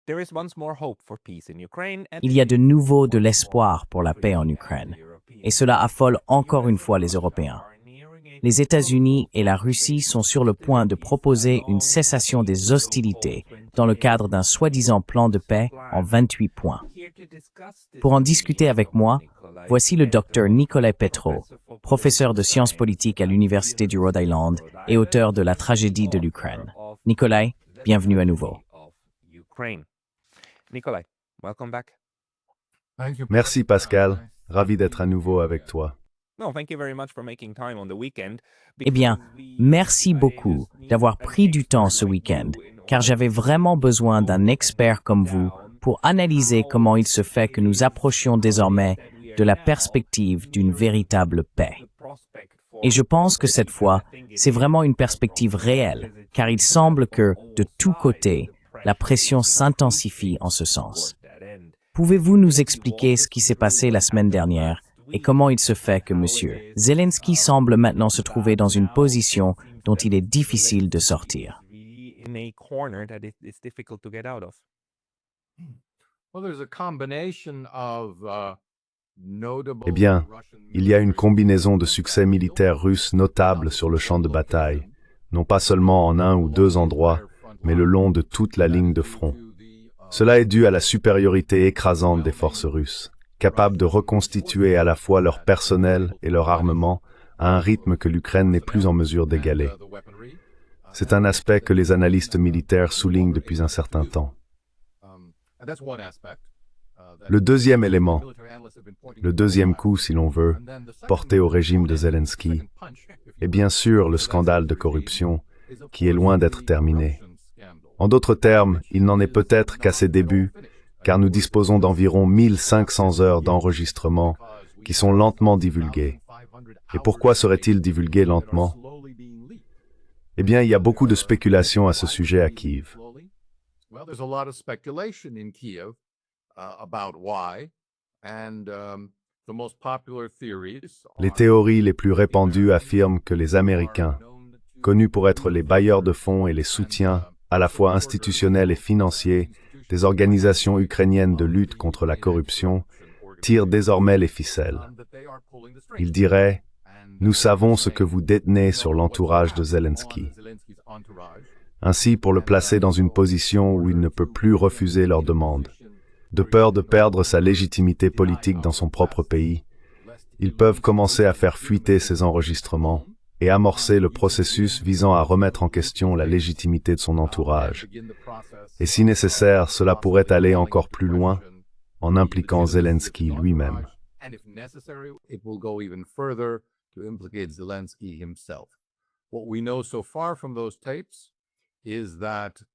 Il y a de nouveau de l'espoir pour la paix en Ukraine, et cela affole encore une fois les Européens. Les États-Unis et la Russie sont sur le point de proposer une cessation des hostilités dans le cadre d'un soi-disant plan de paix en 28 points. Pour en discuter avec moi, voici le Dr Nikolai Petro, professeur de sciences politiques à l'Université du Rhode Island et auteur de La tragédie de l'Ukraine. Nikolai, bienvenue à nouveau. Merci Pascal, ravi d'être à nouveau avec toi. Eh bien, merci beaucoup d'avoir pris du temps ce week-end, car j'avais vraiment besoin d'un expert comme vous pour analyser comment il se fait que nous approchions désormais de la perspective d'une véritable paix. Et je pense que cette fois, c'est vraiment une perspective réelle, car il semble que, de tous côtés, la pression s'intensifie en ce sens. Pouvez-vous nous expliquer ce qui s'est passé la semaine dernière et comment il se fait que M. Zelensky semble maintenant se trouver dans une position dont il est difficile de sortir? Eh bien, il y a une combinaison de succès militaires russes notables sur le champ de bataille, non pas seulement en un ou deux endroits, mais le long de toute la ligne de front. Cela est dû à la supériorité écrasante des forces russes, capables de reconstituer à la fois leur personnel et leur armement à un rythme que l'Ukraine n'est plus en mesure d'égaler. C'est un aspect que les analystes militaires soulignent depuis un certain temps. Le deuxième élément, le deuxième coup, si l'on veut, porté au régime de Zelensky, est bien sûr le scandale de corruption, qui est loin d'être terminé. En d'autres termes, il n'en est peut-être qu'à ses débuts, car nous disposons d'environ 1500 heures d'enregistrement qui sont lentement divulguées. Et pourquoi seraient-ils divulgués lentement? Eh bien, il y a beaucoup de spéculations à ce sujet à Kiev. Les théories les plus répandues affirment que les Américains, connus pour être les bailleurs de fonds et les soutiens, à la fois institutionnels et financiers, des organisations ukrainiennes de lutte contre la corruption, tirent désormais les ficelles. Ils diraient « Nous savons ce que vous détenez sur l'entourage de Zelensky ». Ainsi, pour le placer dans une position où il ne peut plus refuser leurs demandes. De peur de perdre sa légitimité politique dans son propre pays, ils peuvent commencer à faire fuiter ces enregistrements et amorcer le processus visant à remettre en question la légitimité de son entourage. Et si nécessaire, cela pourrait aller encore plus loin en impliquant Zelensky lui-même.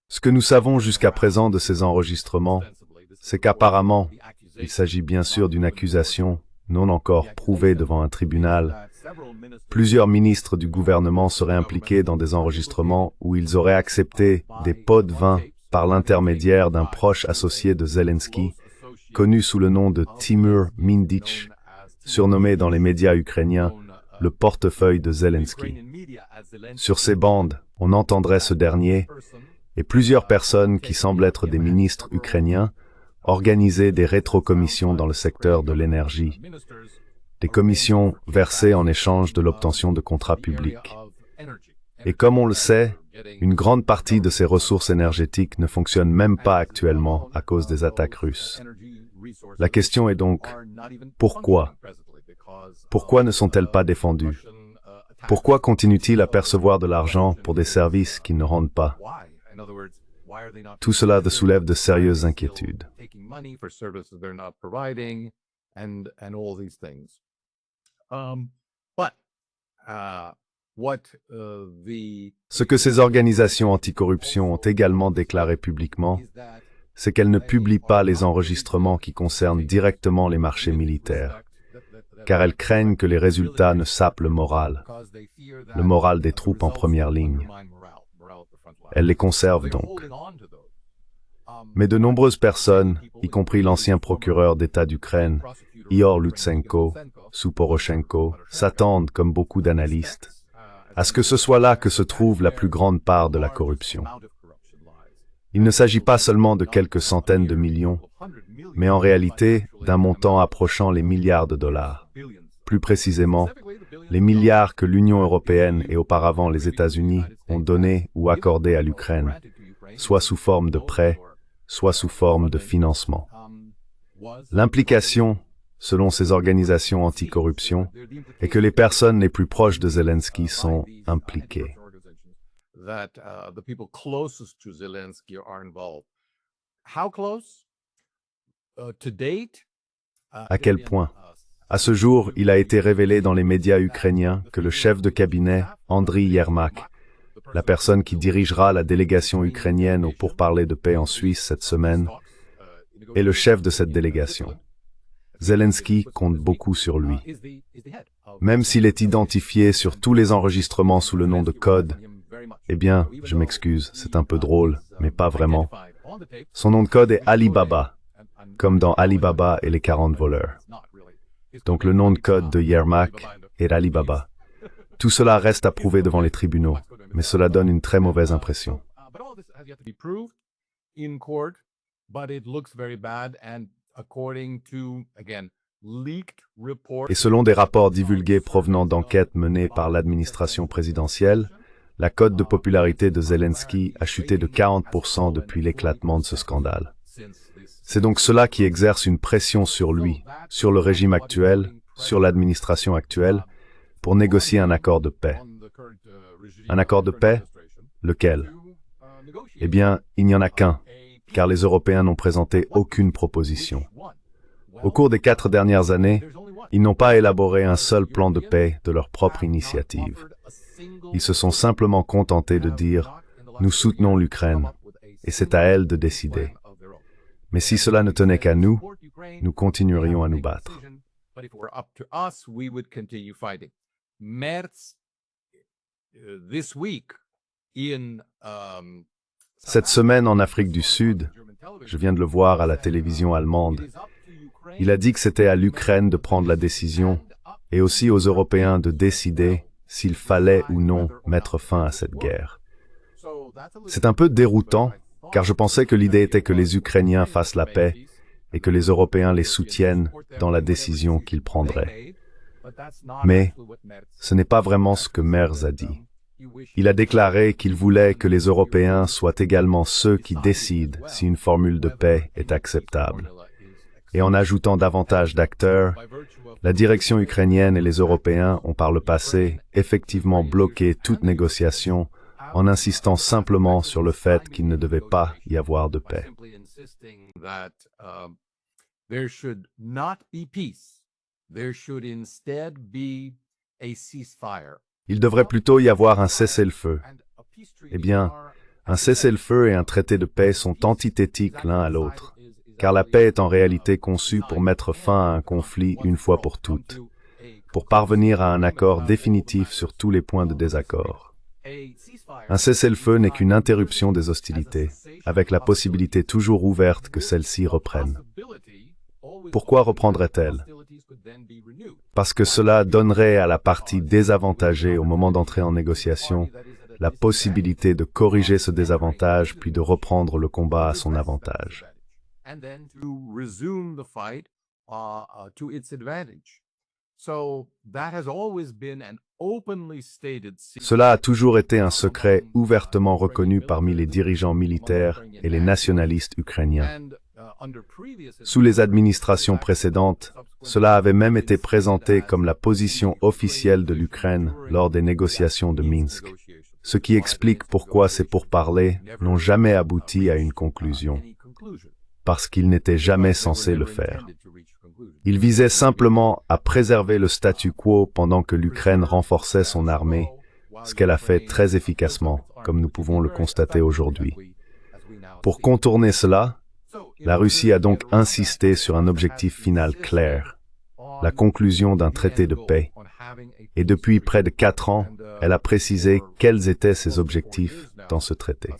Ce que nous savons jusqu'à présent de ces enregistrements, c'est qu'apparemment, il s'agit bien sûr d'une accusation non encore prouvée devant un tribunal. Plusieurs ministres du gouvernement seraient impliqués dans des enregistrements où ils auraient accepté des pots de vin par l'intermédiaire d'un proche associé de Zelensky, connu sous le nom de Timur Mindych, surnommé dans les médias ukrainiens le portefeuille de Zelensky. Sur ces bandes, on entendrait ce dernier et plusieurs personnes qui semblent être des ministres ukrainiens organiser des rétrocommissions dans le secteur de l'énergie, des commissions versées en échange de l'obtention de contrats publics. Et comme on le sait, une grande partie de ces ressources énergétiques ne fonctionne même pas actuellement à cause des attaques russes. La question est donc, pourquoi? Pourquoi ne sont-elles pas défendues? Pourquoi continuent-ils à percevoir de l'argent pour des services qu'ils ne rendent pas? Tout cela soulève de sérieuses inquiétudes. Ce que ces organisations anticorruption ont également déclaré publiquement, c'est qu'elles ne publient pas les enregistrements qui concernent directement les marchés militaires, car elles craignent que les résultats ne sapent le moral des troupes en première ligne. Elles les conservent donc. Mais de nombreuses personnes, y compris l'ancien procureur d'État d'Ukraine, Ihor Lutsenko, sous Poroshenko, s'attendent, comme beaucoup d'analystes, à ce que ce soit là que se trouve la plus grande part de la corruption. Il ne s'agit pas seulement de quelques centaines de millions, mais en réalité d'un montant approchant les milliards de dollars. Plus précisément, les milliards que l'Union européenne et auparavant les États-Unis ont donnés ou accordés à l'Ukraine, soit sous forme de prêts, soit sous forme de financement. L'implication, selon ces organisations anticorruption, est que les personnes les plus proches de Zelensky sont impliquées. À quel point? À ce jour, il a été révélé dans les médias ukrainiens que le chef de cabinet, Andriy Yermak, la personne qui dirigera la délégation ukrainienne au pourparlers de paix en Suisse cette semaine, est le chef de cette délégation. Zelensky compte beaucoup sur lui. Même s'il est identifié sur tous les enregistrements sous le nom de code, eh bien, je m'excuse, c'est un peu drôle, mais pas vraiment. Son nom de code est Alibaba, comme dans Alibaba et les 40 voleurs. Donc le nom de code de Yermak est Alibaba. Tout cela reste à prouver devant les tribunaux, mais cela donne une très mauvaise impression. Et selon des rapports divulgués provenant d'enquêtes menées par l'administration présidentielle, la cote de popularité de Zelensky a chuté de 40% depuis l'éclatement de ce scandale. C'est donc cela qui exerce une pression sur lui, sur le régime actuel, sur l'administration actuelle, pour négocier un accord de paix. Un accord de paix? Lequel? Eh bien, il n'y en a qu'un, car les Européens n'ont présenté aucune proposition. Au cours des 4 dernières années, ils n'ont pas élaboré un seul plan de paix de leur propre initiative. Ils se sont simplement contentés de dire « Nous soutenons l'Ukraine, et c'est à elle de décider. » Mais si cela ne tenait qu'à nous, nous continuerions à nous battre. Cette semaine en Afrique du Sud, je viens de le voir à la télévision allemande, il a dit que c'était à l'Ukraine de prendre la décision et aussi aux Européens de décider s'il fallait ou non mettre fin à cette guerre. C'est un peu déroutant, car je pensais que l'idée était que les Ukrainiens fassent la paix et que les Européens les soutiennent dans la décision qu'ils prendraient. Mais ce n'est pas vraiment ce que Merz a dit. Il a déclaré qu'il voulait que les Européens soient également ceux qui décident si une formule de paix est acceptable. Et en ajoutant davantage d'acteurs, la direction ukrainienne et les Européens ont par le passé effectivement bloqué toute négociation en insistant simplement sur le fait qu'il ne devait pas y avoir de paix. Il devrait plutôt y avoir un cessez-le-feu. Eh bien, un cessez-le-feu et un traité de paix sont antithétiques l'un à l'autre, car la paix est en réalité conçue pour mettre fin à un conflit une fois pour toutes, pour parvenir à un accord définitif sur tous les points de désaccord. Un cessez-le-feu n'est qu'une interruption des hostilités, avec la possibilité toujours ouverte que celles-ci reprennent. Pourquoi reprendraient-elles? Parce que cela donnerait à la partie désavantagée au moment d'entrer en négociation la possibilité de corriger ce désavantage puis de reprendre le combat à son avantage. Cela a toujours été un secret ouvertement reconnu parmi les dirigeants militaires et les nationalistes ukrainiens. Sous les administrations précédentes, cela avait même été présenté comme la position officielle de l'Ukraine lors des négociations de Minsk, ce qui explique pourquoi ces pourparlers n'ont jamais abouti à une conclusion, parce qu'ils n'étaient jamais censés le faire. Ils visaient simplement à préserver le statu quo pendant que l'Ukraine renforçait son armée, ce qu'elle a fait très efficacement, comme nous pouvons le constater aujourd'hui. Pour contourner cela, la Russie a donc insisté sur un objectif final clair, la conclusion d'un traité de paix. Et depuis près de 4 ans, elle a précisé quels étaient ses objectifs dans ce traité.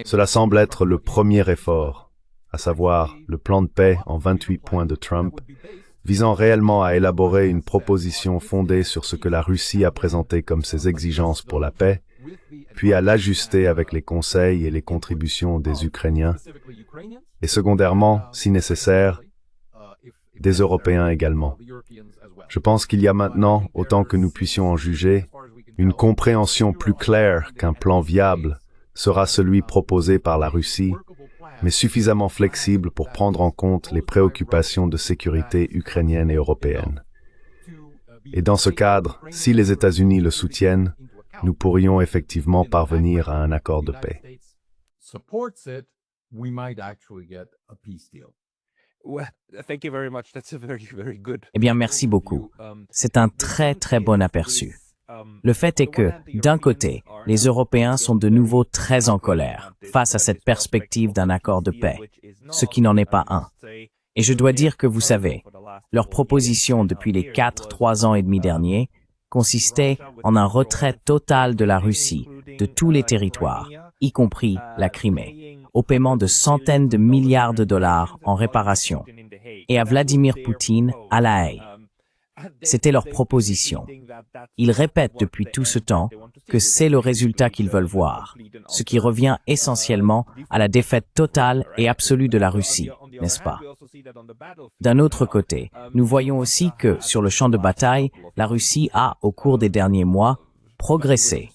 Cela semble être le premier effort, à savoir le plan de paix en 28 points de Trump, visant réellement à élaborer une proposition fondée sur ce que la Russie a présenté comme ses exigences pour la paix, puis à l'ajuster avec les conseils et les contributions des Ukrainiens, et secondairement, si nécessaire, des Européens également. Je pense qu'il y a maintenant, autant que nous puissions en juger, une compréhension plus claire qu'un plan viable sera celui proposé par la Russie, mais suffisamment flexible pour prendre en compte les préoccupations de sécurité ukrainiennes et européennes. Et dans ce cadre, si les États-Unis le soutiennent, nous pourrions effectivement parvenir à un accord de paix. Eh bien, merci beaucoup. C'est un très, très bon aperçu. Le fait est que, d'un côté, les Européens sont de nouveau très en colère face à cette perspective d'un accord de paix, ce qui n'en est pas un. Et je dois dire que vous savez, leur proposition depuis les 3 ans et demi derniers consistait en un retrait total de la Russie de tous les territoires, y compris la Crimée, au paiement de centaines de milliards de dollars en réparation, et à Vladimir Poutine à La Haye. C'était leur proposition. Ils répètent depuis tout ce temps que c'est le résultat qu'ils veulent voir, ce qui revient essentiellement à la défaite totale et absolue de la Russie, n'est-ce pas? D'un autre côté, nous voyons aussi que, sur le champ de bataille, la Russie a, au cours des derniers mois, progressé,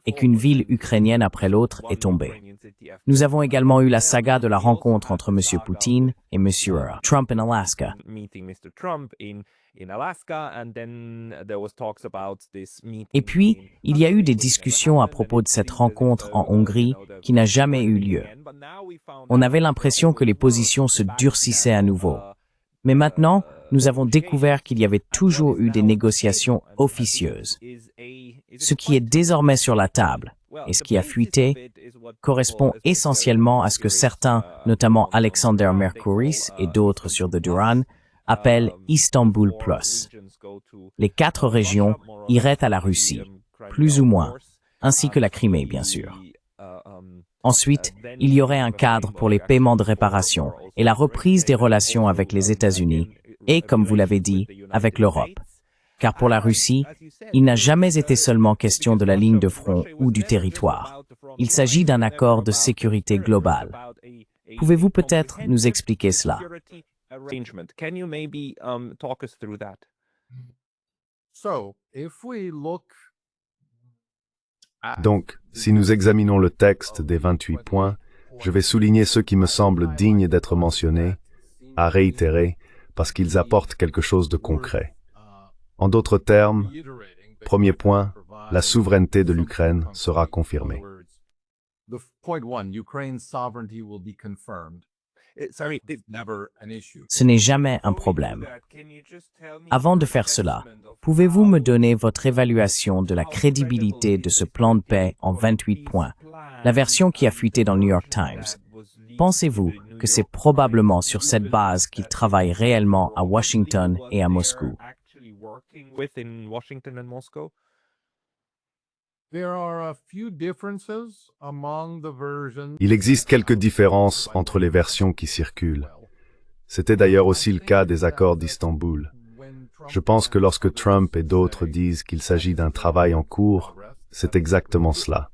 et qu'une ville ukrainienne après l'autre est tombée. Nous avons également eu la saga de la rencontre entre M. Poutine et M. Trump en Alaska. Et puis, il y a eu des discussions à propos de cette rencontre en Hongrie qui n'a jamais eu lieu. On avait l'impression que les positions se durcissaient à nouveau. Mais maintenant, nous avons découvert qu'il y avait toujours eu des négociations officieuses. Ce qui est désormais sur la table, et ce qui a fuité, correspond essentiellement à ce que certains, notamment Alexander Mercouris et d'autres sur The Duran, appellent Istanbul Plus. Les 4 régions iraient à la Russie, plus ou moins, ainsi que la Crimée, bien sûr. Ensuite, il y aurait un cadre pour les paiements de réparation et la reprise des relations avec les États-Unis et, comme vous l'avez dit, avec l'Europe. Car pour la Russie, il n'a jamais été seulement question de la ligne de front ou du territoire. Il s'agit d'un accord de sécurité globale. Pouvez-vous peut-être nous expliquer cela? Donc, si nous examinons le texte des 28 points, je vais souligner ceux qui me semblent dignes d'être mentionnés, à réitérer, parce qu'ils apportent quelque chose de concret. En d'autres termes, premier point, la souveraineté de l'Ukraine sera confirmée. Ce n'est jamais un problème. Avant de faire cela, pouvez-vous me donner votre évaluation de la crédibilité de ce plan de paix en 28 points, la version qui a fuité dans le New York Times? Pensez-vous que c'est probablement sur cette base qu'il travaille réellement à Washington et à Moscou? Il existe quelques différences entre les versions qui circulent. C'était d'ailleurs aussi le cas des accords d'Istanbul. Je pense que lorsque Trump et d'autres disent qu'il s'agit d'un travail en cours, c'est exactement cela.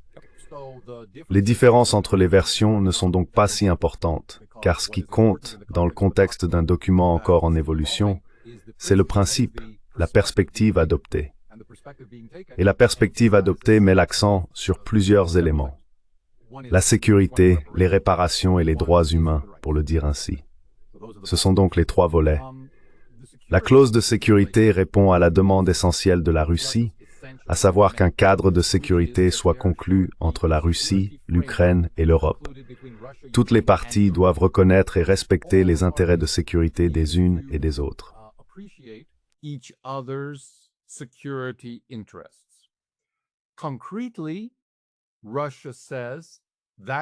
Les différences entre les versions ne sont donc pas si importantes, car ce qui compte, dans le contexte d'un document encore en évolution, c'est le principe, la perspective adoptée. Et la perspective adoptée met l'accent sur plusieurs éléments. La sécurité, les réparations et les droits humains, pour le dire ainsi. Ce sont donc les 3 volets. La clause de sécurité répond à la demande essentielle de la Russie, à savoir qu'un cadre de sécurité soit conclu entre la Russie, l'Ukraine et l'Europe. Toutes les parties doivent reconnaître et respecter les intérêts de sécurité des unes et des autres.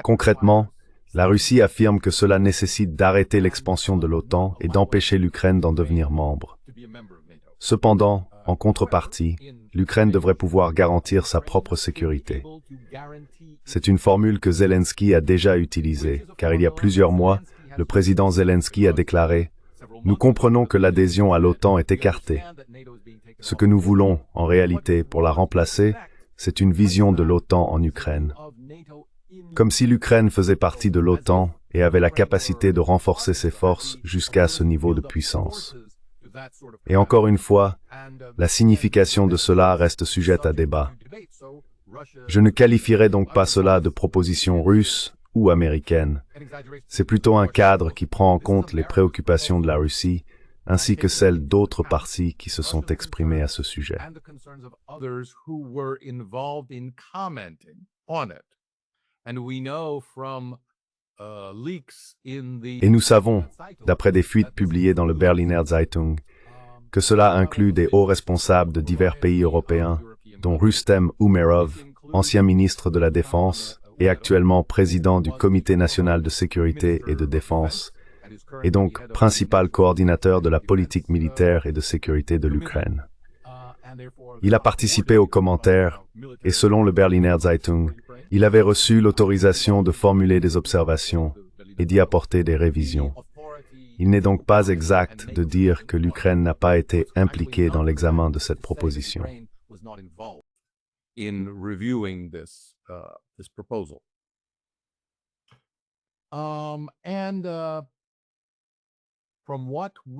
Concrètement, la Russie affirme que cela nécessite d'arrêter l'expansion de l'OTAN et d'empêcher l'Ukraine d'en devenir membre. Cependant, en contrepartie, l'Ukraine devrait pouvoir garantir sa propre sécurité. C'est une formule que Zelensky a déjà utilisée, car il y a plusieurs mois, le président Zelensky a déclaré « Nous comprenons que l'adhésion à l'OTAN est écartée. Ce que nous voulons, en réalité, pour la remplacer, c'est une vision de l'OTAN en Ukraine. Comme si l'Ukraine faisait partie de l'OTAN et avait la capacité de renforcer ses forces jusqu'à ce niveau de puissance. Et encore une fois, la signification de cela reste sujette à débat. Je ne qualifierais donc pas cela de proposition russe ou américaine. C'est plutôt un cadre qui prend en compte les préoccupations de la Russie, ainsi que celles d'autres parties qui se sont exprimées à ce sujet. Et nous savons, d'après des fuites publiées dans le Berliner Zeitung, que cela inclut des hauts responsables de divers pays européens, dont Rustem Umerov, ancien ministre de la Défense et actuellement président du Comité national de sécurité et de défense, et donc principal coordinateur de la politique militaire et de sécurité de l'Ukraine. Il a participé aux commentaires et selon le Berliner Zeitung, il avait reçu l'autorisation de formuler des observations et d'y apporter des révisions. Il n'est donc pas exact de dire que l'Ukraine n'a pas été impliquée dans l'examen de cette proposition.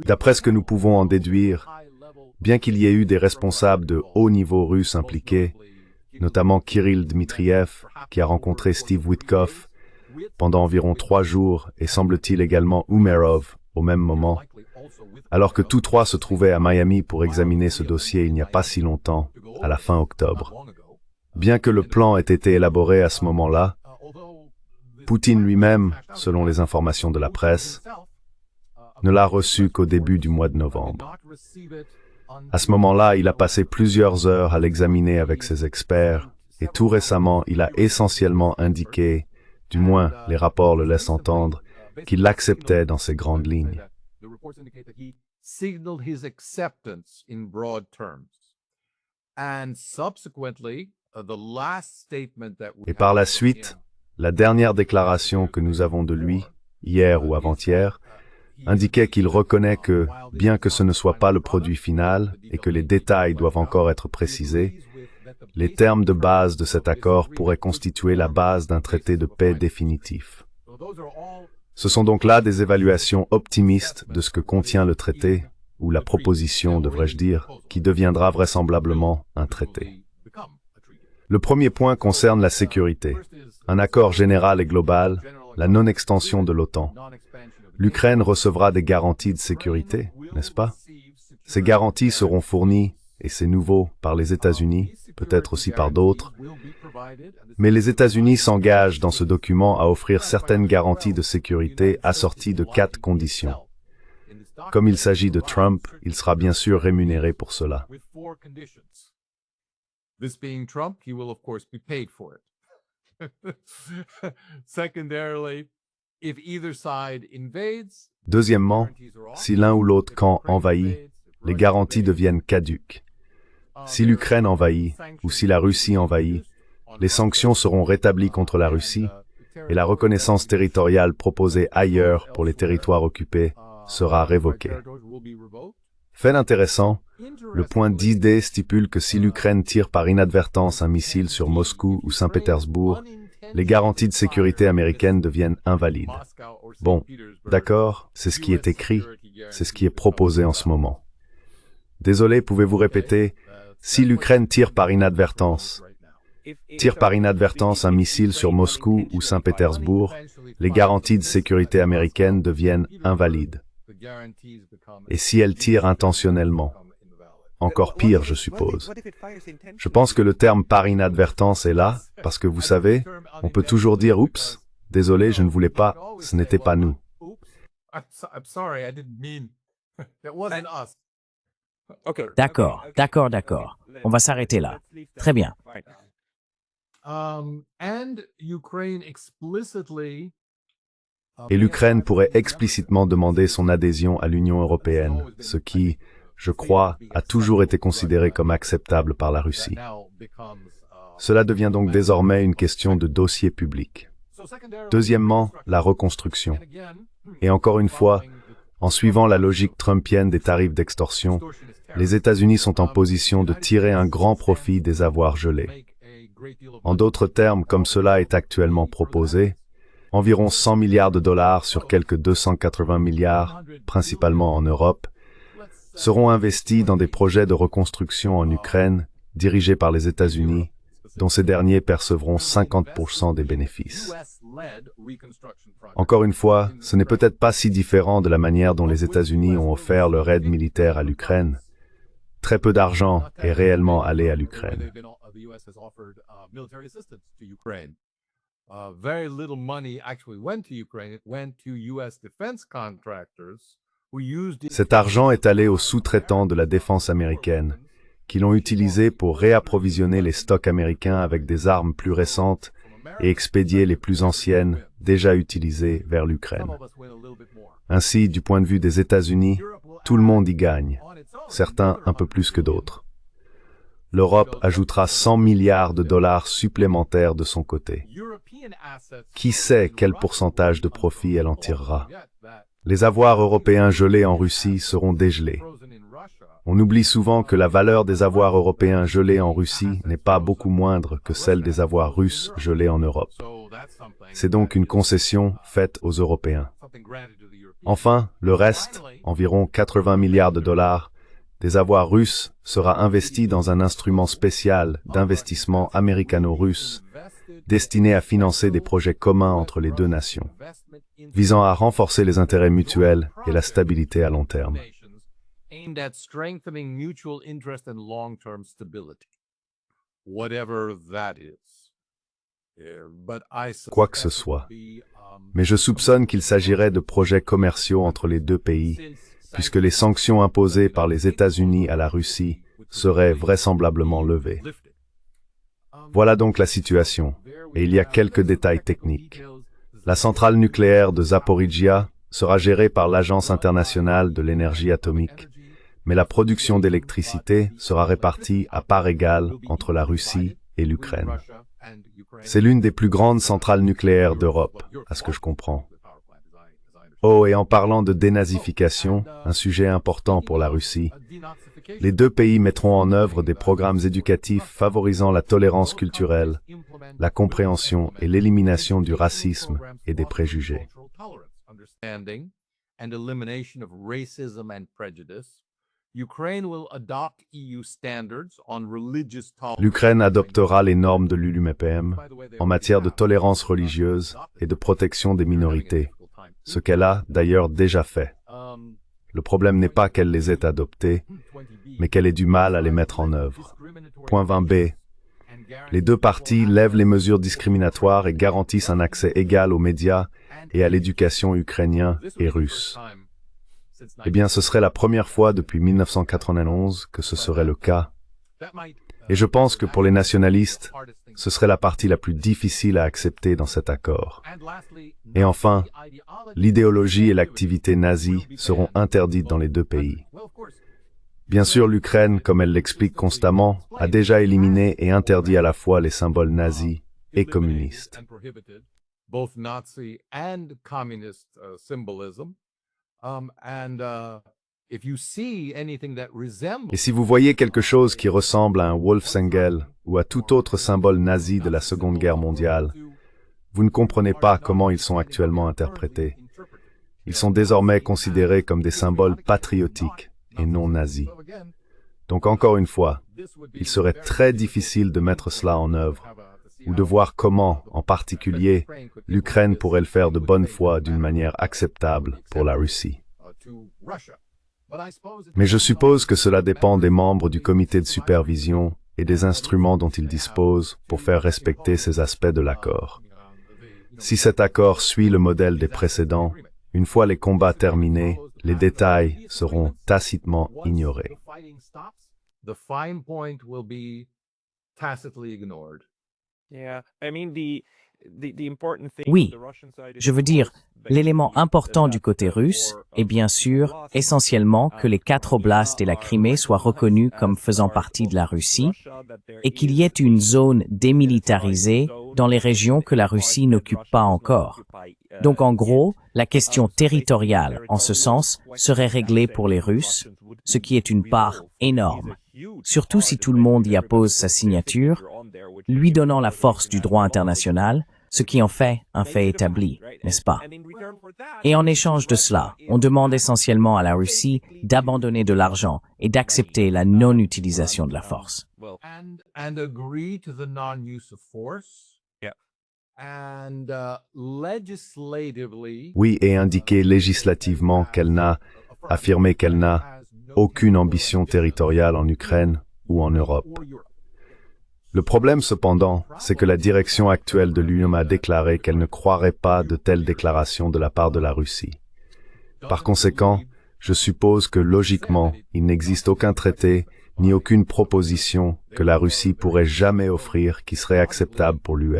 D'après ce que nous pouvons en déduire, bien qu'il y ait eu des responsables de haut niveau russes impliqués, notamment Kirill Dmitriev, qui a rencontré Steve Witkoff pendant environ 3 jours, et semble-t-il également Umerov au même moment, alors que tous trois se trouvaient à Miami pour examiner ce dossier il n'y a pas si longtemps, à la fin octobre. Bien que le plan ait été élaboré à ce moment-là, Poutine lui-même, selon les informations de la presse, ne l'a reçu qu'au début du mois de novembre. À ce moment-là, il a passé plusieurs heures à l'examiner avec ses experts, et tout récemment, il a essentiellement indiqué, du moins les rapports le laissent entendre, qu'il l'acceptait dans ses grandes lignes. Et par la suite, la dernière déclaration que nous avons de lui, hier ou avant-hier, indiquait qu'il reconnaît que, bien que ce ne soit pas le produit final et que les détails doivent encore être précisés, les termes de base de cet accord pourraient constituer la base d'un traité de paix définitif. Ce sont donc là des évaluations optimistes de ce que contient le traité, ou la proposition, devrais-je dire, qui deviendra vraisemblablement un traité. Le premier point concerne la sécurité. Un accord général et global, la non-extension de l'OTAN. L'Ukraine recevra des garanties de sécurité, n'est-ce pas? Ces garanties seront fournies, et c'est nouveau, par les États-Unis, peut-être aussi par d'autres, mais les États-Unis s'engagent dans ce document à offrir certaines garanties de sécurité assorties de 4 conditions. Comme il s'agit de Trump, il sera bien sûr rémunéré pour cela. Deuxièmement, si l'un ou l'autre camp envahit, les garanties deviennent caduques. Si l'Ukraine envahit, ou si la Russie envahit, les sanctions seront rétablies contre la Russie, et la reconnaissance territoriale proposée ailleurs pour les territoires occupés sera révoquée. Fait intéressant, le point 10D stipule que si l'Ukraine tire par inadvertance un missile sur Moscou ou Saint-Pétersbourg, les garanties de sécurité américaines deviennent invalides. Bon, d'accord, c'est ce qui est écrit, c'est ce qui est proposé en ce moment. Désolé, pouvez-vous répéter, si l'Ukraine tire par inadvertance un missile sur Moscou ou Saint-Pétersbourg, les garanties de sécurité américaines deviennent invalides. Et si elle tire intentionnellement? Encore pire, je suppose. Je pense que le terme par inadvertance est là, parce que vous savez, on peut toujours dire « Oups, désolé, je ne voulais pas, ce n'était pas nous ». D'accord. On va s'arrêter là. Très bien. Et l'Ukraine pourrait explicitement demander son adhésion à l'Union européenne, ce qui, je crois, a toujours été considéré comme acceptable par la Russie. Cela devient donc désormais une question de dossier public. Deuxièmement, la reconstruction. Et encore une fois, En suivant la logique trumpienne des tarifs d'extorsion, les États-Unis sont en position de tirer un grand profit des avoirs gelés. En d'autres termes, comme cela est actuellement proposé, environ 100 milliards de dollars sur quelques 280 milliards, principalement en Europe, seront investis dans des projets de reconstruction en Ukraine, dirigés par les États-Unis, dont ces derniers percevront 50% des bénéfices. Encore une fois, ce n'est peut-être pas si différent de la manière dont les États-Unis ont offert leur aide militaire à l'Ukraine. Très peu d'argent est réellement allé à l'Ukraine. Very little money actually went to Ukraine. It went to US defense contractors who used it. Cet argent est allé aux sous-traitants de la défense américaine, qui l'ont utilisé pour réapprovisionner les stocks américains avec des armes plus récentes et expédier les plus anciennes, déjà utilisées, vers l'Ukraine. Ainsi, du point de vue des États-Unis, tout le monde y gagne, certains un peu plus que d'autres. L'Europe ajoutera 100 milliards de dollars supplémentaires de son côté. Qui sait quel pourcentage de profit elle en tirera? Les avoirs européens gelés en Russie seront dégelés. On oublie souvent que la valeur des avoirs européens gelés en Russie n'est pas beaucoup moindre que celle des avoirs russes gelés en Europe. C'est donc une concession faite aux Européens. Enfin, le reste, environ 80 milliards de dollars, des avoirs russes sera investi dans un instrument spécial d'investissement américano-russe destiné à financer des projets communs entre les deux nations, visant à renforcer les intérêts mutuels et la stabilité à long terme. Quoi que ce soit. Mais je soupçonne qu'il s'agirait de projets commerciaux entre les deux pays, puisque les sanctions imposées par les États-Unis à la Russie seraient vraisemblablement levées. Voilà donc la situation, et il y a quelques détails techniques. La centrale nucléaire de Zaporizhia sera gérée par l'Agence internationale de l'énergie atomique, mais la production d'électricité sera répartie à part égale entre la Russie et l'Ukraine. C'est l'une des plus grandes centrales nucléaires d'Europe, à ce que je comprends. Oh, et en parlant de dénazification, un sujet important pour la Russie, les deux pays mettront en œuvre des programmes éducatifs favorisant la tolérance culturelle, la compréhension et l'élimination du racisme et des préjugés. L'Ukraine adoptera les normes de l'ULUMEPM en matière de tolérance religieuse et de protection des minorités, ce qu'elle a d'ailleurs déjà fait. Le problème n'est pas qu'elle les ait adoptés, mais qu'elle ait du mal à les mettre en œuvre. Point 20b. Les deux parties lèvent les mesures discriminatoires et garantissent un accès égal aux médias et à l'éducation ukrainien et russe. Eh bien, ce serait la première fois depuis 1991 que ce serait le cas. Et je pense que pour les nationalistes, ce serait la partie la plus difficile à accepter dans cet accord. Et enfin, l'idéologie et l'activité nazie seront interdites dans les deux pays. Bien sûr, l'Ukraine, comme elle l'explique constamment, a déjà éliminé et interdit à la fois les symboles nazis et communistes. Et si vous voyez quelque chose qui ressemble à un Wolfsengel ou à tout autre symbole nazi de la Seconde Guerre mondiale, vous ne comprenez pas comment ils sont actuellement interprétés. Ils sont désormais considérés comme des symboles patriotiques et non nazis. Donc encore une fois, il serait très difficile de mettre cela en œuvre, ou de voir comment, en particulier, l'Ukraine pourrait le faire de bonne foi d'une manière acceptable pour la Russie. Mais je suppose que cela dépend des membres du comité de supervision et des instruments dont ils disposent pour faire respecter ces aspects de l'accord. Si cet accord suit le modèle des précédents, une fois les combats terminés, les détails seront tacitement ignorés. Oui, je veux dire, l'élément important du côté russe est bien sûr essentiellement que les 4 oblasts et la Crimée soient reconnus comme faisant partie de la Russie et qu'il y ait une zone démilitarisée dans les régions que la Russie n'occupe pas encore. Donc en gros, la question territoriale, en ce sens, serait réglée pour les Russes, ce qui est une part énorme, surtout si tout le monde y appose sa signature, lui donnant la force du droit international, ce qui en fait un fait établi, n'est-ce pas? Et en échange de cela, on demande essentiellement à la Russie d'abandonner de l'argent et d'accepter la non-utilisation de la force. And agree to the non-use of force. Yeah. And legislatively. Oui, et indiquer législativement qu'elle n'a, affirmer qu'elle n'a aucune ambition territoriale en Ukraine ou en Europe. Le problème cependant, c'est que la direction actuelle de l'Union a déclaré qu'elle ne croirait pas de telles déclarations de la part de la Russie. Par conséquent, je suppose que logiquement, il n'existe aucun traité ni aucune proposition que la Russie pourrait jamais offrir qui serait acceptable pour l'UE.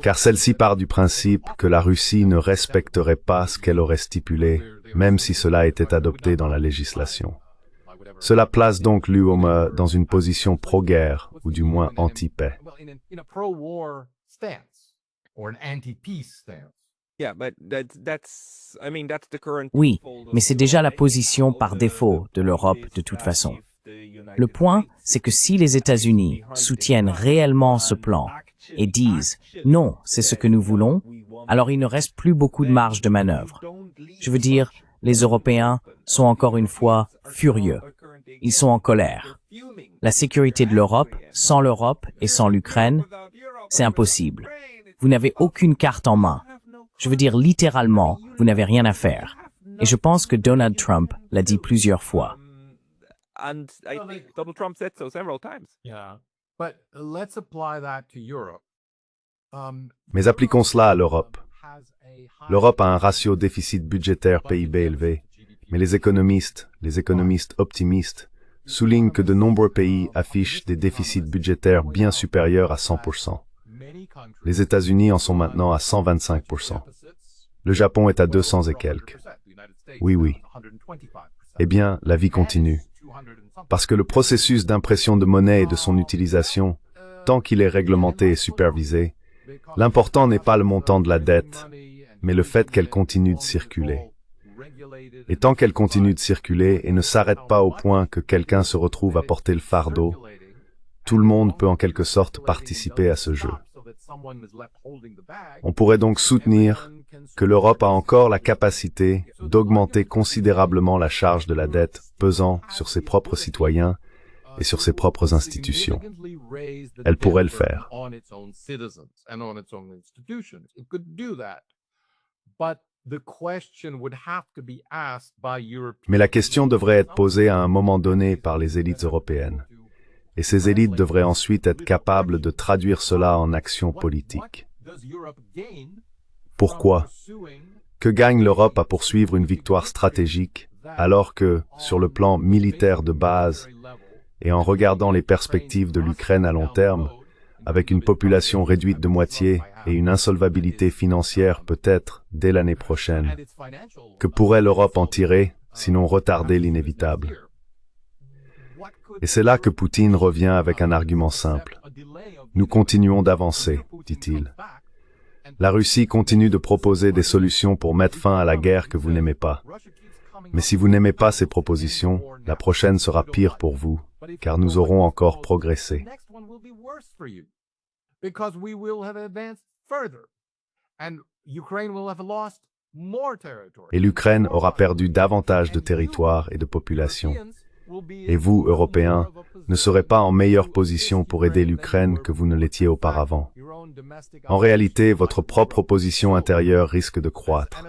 Car celle-ci part du principe que la Russie ne respecterait pas ce qu'elle aurait stipulé, même si cela était adopté dans la législation. Cela place donc l'UE dans une position pro-guerre, ou du moins anti-paix. In a pro-war stance or an anti-peace stance. Yeah, but that's the current. Oui, mais c'est déjà la position par défaut de l'Europe de toute façon. Le point, c'est que si les États-Unis soutiennent réellement ce plan et disent « non, c'est ce que nous voulons », alors il ne reste plus beaucoup de marge de manœuvre. Je veux dire, les Européens sont encore une fois furieux. Ils sont en colère. La sécurité de l'Europe, sans l'Europe et sans l'Ukraine, c'est impossible. Vous n'avez aucune carte en main. Je veux dire littéralement, vous n'avez rien à faire. Et je pense que Donald Trump l'a dit plusieurs fois. And I think Donald Trump said so several times. Yeah. But let's apply that to Europe. Mais appliquons cela à l'Europe. L'Europe a un ratio déficit budgétaire PIB élevé, mais les économistes optimistes, soulignent que de nombreux pays affichent des déficits budgétaires bien supérieurs à 100%. Les États-Unis en sont maintenant à 125%. Le Japon est à 200 et quelques. Oui. Eh bien, la vie continue. Parce que le processus d'impression de monnaie et de son utilisation, tant qu'il est réglementé et supervisé, l'important n'est pas le montant de la dette, mais le fait qu'elle continue de circuler. Et tant qu'elle continue de circuler et ne s'arrête pas au point que quelqu'un se retrouve à porter le fardeau, tout le monde peut en quelque sorte participer à ce jeu. On pourrait donc soutenir que l'Europe a encore la capacité d'augmenter considérablement la charge de la dette pesant sur ses propres citoyens et sur ses propres institutions. Elle pourrait le faire. Mais la question devrait être posée à un moment donné par les élites européennes. Et ces élites devraient ensuite être capables de traduire cela en action politique. Pourquoi? Que gagne l'Europe à poursuivre une victoire stratégique alors que, sur le plan militaire de base, et en regardant les perspectives de l'Ukraine à long terme, avec une population réduite de moitié et une insolvabilité financière peut-être dès l'année prochaine, que pourrait l'Europe en tirer, sinon retarder l'inévitable? Et c'est là que Poutine revient avec un argument simple. Nous continuons d'avancer, dit-il. La Russie continue de proposer des solutions pour mettre fin à la guerre que vous n'aimez pas. Mais si vous n'aimez pas ces propositions, la prochaine sera pire pour vous, car nous aurons encore progressé. Et l'Ukraine aura perdu davantage de territoire et de population. Et vous, Européens, ne serez pas en meilleure position pour aider l'Ukraine que vous ne l'étiez auparavant. En réalité, votre propre opposition intérieure risque de croître.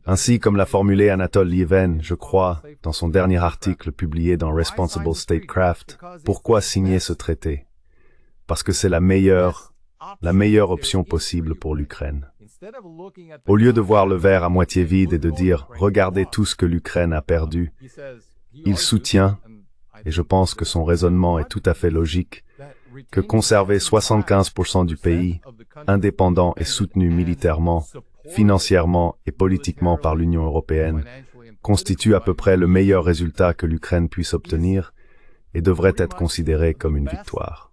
Ainsi comme l'a formulé Anatole Lieven, je crois, dans son dernier article publié dans Responsible Statecraft, pourquoi signer ce traité? Parce que c'est la meilleure option possible pour l'Ukraine. Au lieu de voir le verre à moitié vide et de dire « Regardez tout ce que l'Ukraine a perdu », il soutient, et je pense que son raisonnement est tout à fait logique, que conserver 75% du pays, indépendant et soutenu militairement, financièrement et politiquement par l'Union européenne, constitue à peu près le meilleur résultat que l'Ukraine puisse obtenir et devrait être considéré comme une victoire.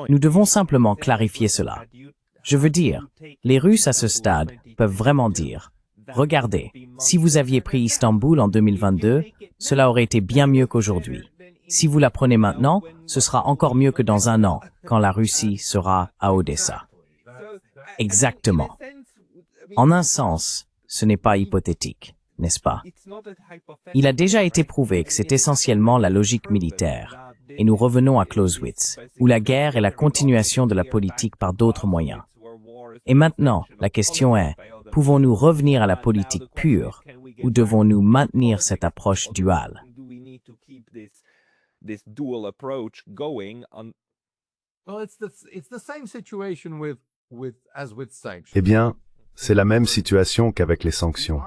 Nous devons simplement clarifier cela. Je veux dire, les Russes à ce stade peuvent vraiment dire, regardez, si vous aviez pris Istanbul en 2022, cela aurait été bien mieux qu'aujourd'hui. Si vous la prenez maintenant, ce sera encore mieux que dans un an, quand la Russie sera à Odessa. Exactement. En un sens, ce n'est pas hypothétique, n'est-ce pas? Il a déjà été prouvé que c'est essentiellement la logique militaire, et nous revenons à Clausewitz, où la guerre est la continuation de la politique par d'autres moyens. Et maintenant, la question est, pouvons-nous revenir à la politique pure, ou devons-nous maintenir cette approche duale? Eh bien, c'est la même situation qu'avec les sanctions.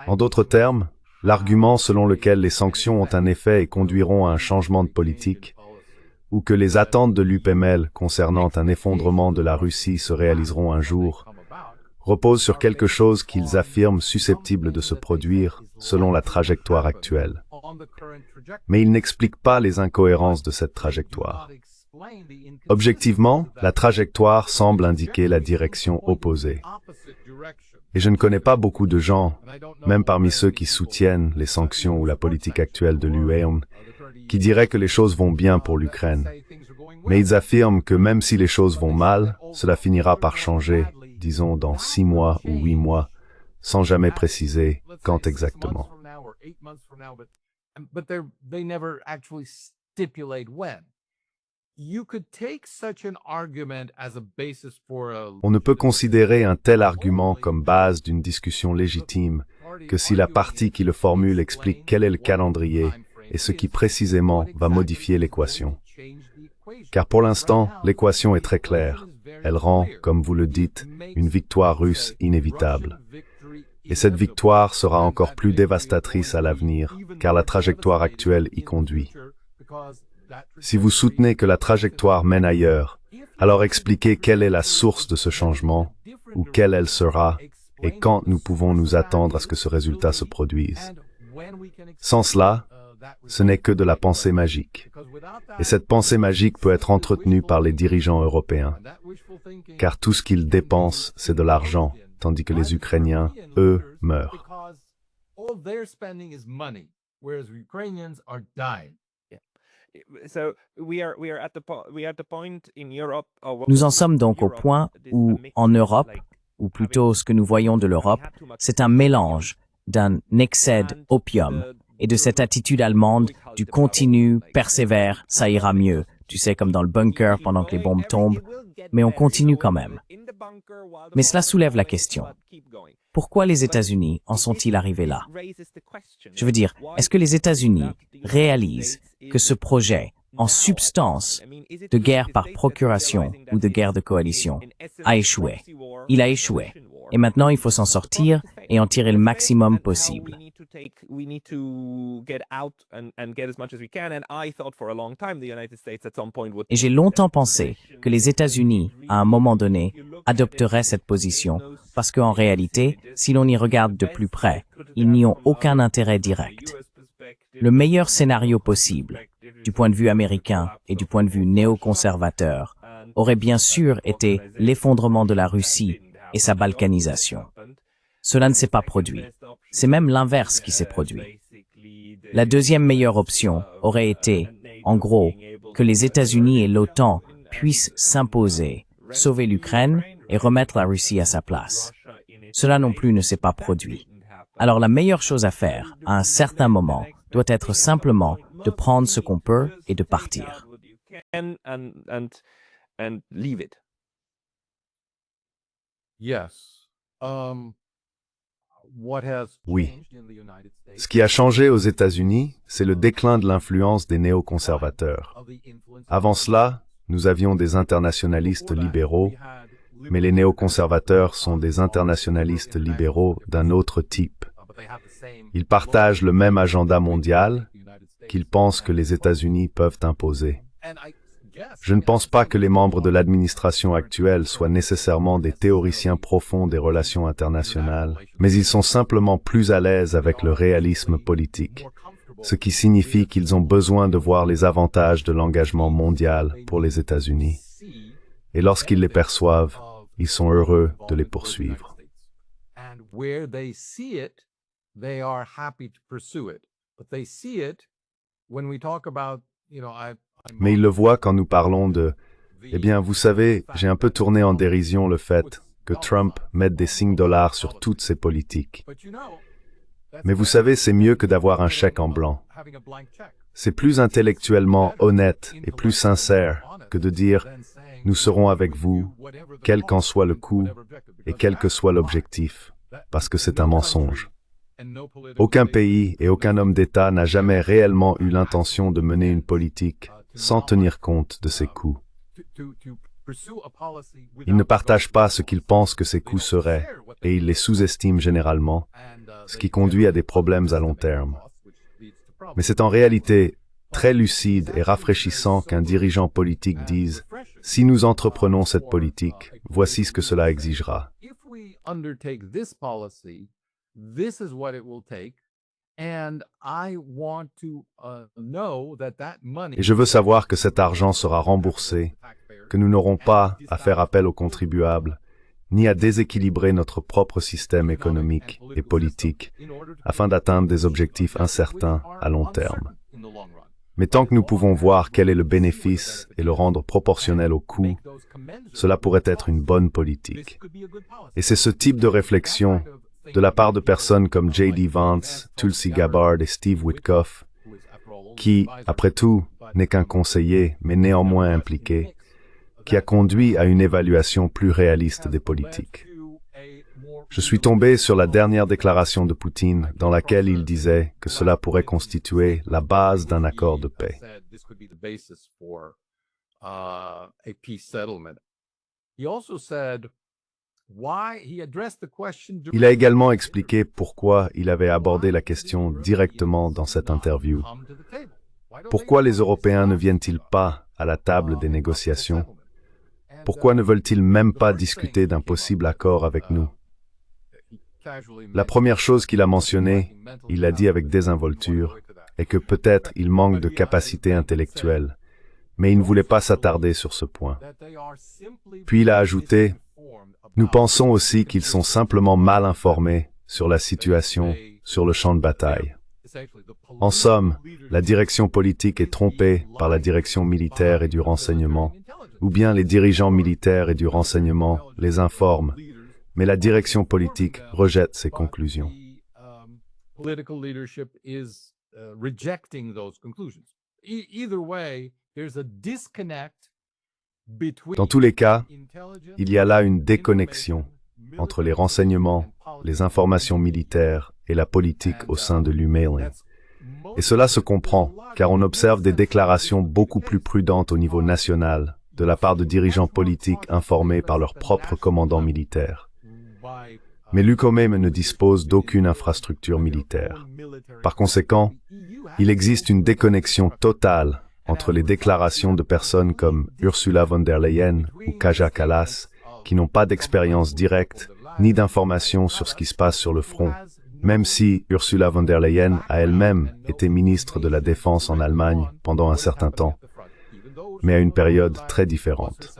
En d'autres termes, l'argument selon lequel les sanctions ont un effet et conduiront à un changement de politique, ou que les attentes de l'UPML concernant un effondrement de la Russie se réaliseront un jour, repose sur quelque chose qu'ils affirment susceptible de se produire selon la trajectoire actuelle. Mais ils n'expliquent pas les incohérences de cette trajectoire. Objectivement, la trajectoire semble indiquer la direction opposée. Et je ne connais pas beaucoup de gens, même parmi ceux qui soutiennent les sanctions ou la politique actuelle de l'UE, qui diraient que les choses vont bien pour l'Ukraine. Mais ils affirment que même si les choses vont mal, cela finira par changer, disons dans 6 mois ou 8 mois, sans jamais préciser quand exactement. On ne peut considérer un tel argument comme base d'une discussion légitime que si la partie qui le formule explique quel est le calendrier et ce qui précisément va modifier l'équation. Car pour l'instant, l'équation est très claire. Elle rend, comme vous le dites, une victoire russe inévitable. Et cette victoire sera encore plus dévastatrice à l'avenir, car la trajectoire actuelle y conduit. Si vous soutenez que la trajectoire mène ailleurs, alors expliquez quelle est la source de ce changement, ou quelle elle sera, et quand nous pouvons nous attendre à ce que ce résultat se produise. Sans cela, ce n'est que de la pensée magique. Et cette pensée magique peut être entretenue par les dirigeants européens, car tout ce qu'ils dépensent, c'est de l'argent, tandis que les Ukrainiens, eux, meurent. Nous en sommes donc au point où, en Europe, ou plutôt ce que nous voyons de l'Europe, c'est un mélange d'un excès d'opium et de cette attitude allemande du continu, persévère, ça ira mieux, tu sais, comme dans le bunker pendant que les bombes tombent, mais on continue quand même. Mais cela soulève la question. Pourquoi les États-Unis en sont-ils arrivés là? Je veux dire, est-ce que les États-Unis réalisent que ce projet, en substance, de guerre par procuration ou de guerre de coalition, a échoué? Il a échoué. Et maintenant, il faut s'en sortir et en tirer le maximum possible. Et j'ai longtemps pensé que les États-Unis, à un moment donné, adopteraient cette position, parce qu'en réalité, si l'on y regarde de plus près, ils n'y ont aucun intérêt direct. Le meilleur scénario possible, du point de vue américain et du point de vue néoconservateur, aurait bien sûr été l'effondrement de la Russie et sa balkanisation. Cela ne s'est pas produit. C'est même l'inverse qui s'est produit. La deuxième meilleure option aurait été, en gros, que les États-Unis et l'OTAN puissent s'imposer, sauver l'Ukraine et remettre la Russie à sa place. Cela non plus ne s'est pas produit. Alors la meilleure chose à faire, à un certain moment, doit être simplement de prendre ce qu'on peut et de partir. Oui. Ce qui a changé aux États-Unis, c'est le déclin de l'influence des néoconservateurs. Avant cela, nous avions des internationalistes libéraux, mais les néoconservateurs sont des internationalistes libéraux d'un autre type. Ils partagent le même agenda mondial qu'ils pensent que les États-Unis peuvent imposer. Je ne pense pas que les membres de l'administration actuelle soient nécessairement des théoriciens profonds des relations internationales, mais ils sont simplement plus à l'aise avec le réalisme politique, ce qui signifie qu'ils ont besoin de voir les avantages de l'engagement mondial pour les États-Unis. Et lorsqu'ils les perçoivent, ils sont heureux de les poursuivre. Mais ils le voient quand nous parlons de « Eh bien, vous savez, j'ai un peu tourné en dérision le fait que Trump mette des signes dollars sur toutes ses politiques. Mais vous savez, c'est mieux que d'avoir un chèque en blanc. C'est plus intellectuellement honnête et plus sincère que de dire « Nous serons avec vous, quel qu'en soit le coût et quel que soit l'objectif, parce que c'est un mensonge. » Aucun pays et aucun homme d'État n'a jamais réellement eu l'intention de mener une politique sans tenir compte de ses coûts. Ils ne partagent pas ce qu'ils pensent que ces coûts seraient, et ils les sous-estiment généralement, ce qui conduit à des problèmes à long terme. Mais c'est en réalité très lucide et rafraîchissant qu'un dirigeant politique dise « Si nous entreprenons cette politique, voici ce que cela exigera. » Et je veux savoir que cet argent sera remboursé, que nous n'aurons pas à faire appel aux contribuables, ni à déséquilibrer notre propre système économique et politique, afin d'atteindre des objectifs incertains à long terme. Mais tant que nous pouvons voir quel est le bénéfice et le rendre proportionnel au coût, cela pourrait être une bonne politique. Et c'est ce type de réflexion, de la part de personnes comme J.D. Vance, Tulsi Gabbard et Steve Witkoff, qui, après tout, n'est qu'un conseiller, mais néanmoins impliqué, qui a conduit à une évaluation plus réaliste des politiques. Je suis tombé sur la dernière déclaration de Poutine dans laquelle il disait que cela pourrait constituer la base d'un accord de paix. Il a également expliqué pourquoi il avait abordé la question directement dans cette interview. Pourquoi les Européens ne viennent-ils pas à la table des négociations? Pourquoi ne veulent-ils même pas discuter d'un possible accord avec nous? La première chose qu'il a mentionnée, il l'a dit avec désinvolture, est que peut-être il manque de capacité intellectuelle, mais il ne voulait pas s'attarder sur ce point. Puis il a ajouté, « Nous pensons aussi qu'ils sont simplement mal informés sur la situation sur le champ de bataille. » En somme, la direction politique est trompée par la direction militaire et du renseignement, ou bien les dirigeants militaires et du renseignement les informent, mais la direction politique rejette ces conclusions. Dans tous les cas, il y a là une déconnexion entre les renseignements, les informations militaires et la politique au sein de l'emailing. Et cela se comprend, car on observe des déclarations beaucoup plus prudentes au niveau national, de la part de dirigeants politiques informés par leur propre commandant militaire. Mais l'UQOMEM ne dispose d'aucune infrastructure militaire. Par conséquent, il existe une déconnexion totale entre les déclarations de personnes comme Ursula von der Leyen ou Kaja Kallas, qui n'ont pas d'expérience directe ni d'informations sur ce qui se passe sur le front, même si Ursula von der Leyen a elle-même été ministre de la Défense en Allemagne pendant un certain temps, mais à une période très différente.